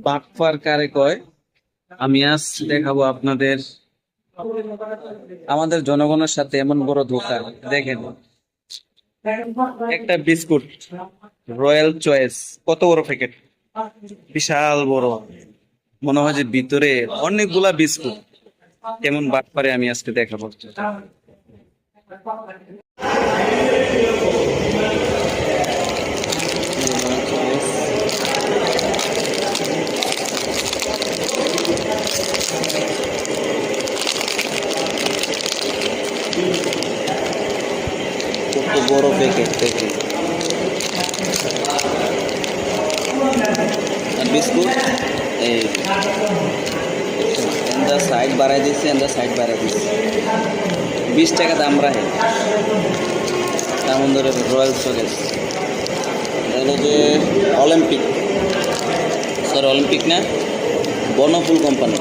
বাটপার কারে কয়? আমি আজ দেখাবো আপনাদের আমাদের জনগণের সাথে এমন বড় ধোঁকা। দেখেন, একটা বিস্কুট রয়্যাল চয়েস, কত বড় প্যাকেট, বিশাল বড়। মনে হয় যে ভিতরে অনেকগুলা বিস্কুট। কেমন বাটপারে আমি আজকে দেখাবো। কত বড় প্যাকেট দেখেন। আর বিস্কুট এই এন্দা সাইড বাড়াই দিচ্ছে, এন্দা সাইড বাড়াই দিচ্ছে। 20 টাকা দাম রাখে। তেমন ধরে রয়্যাল চয়েস, তাহলে যে অলিম্পিক, সরি অলিম্পিক না, বনফুল কোম্পানি।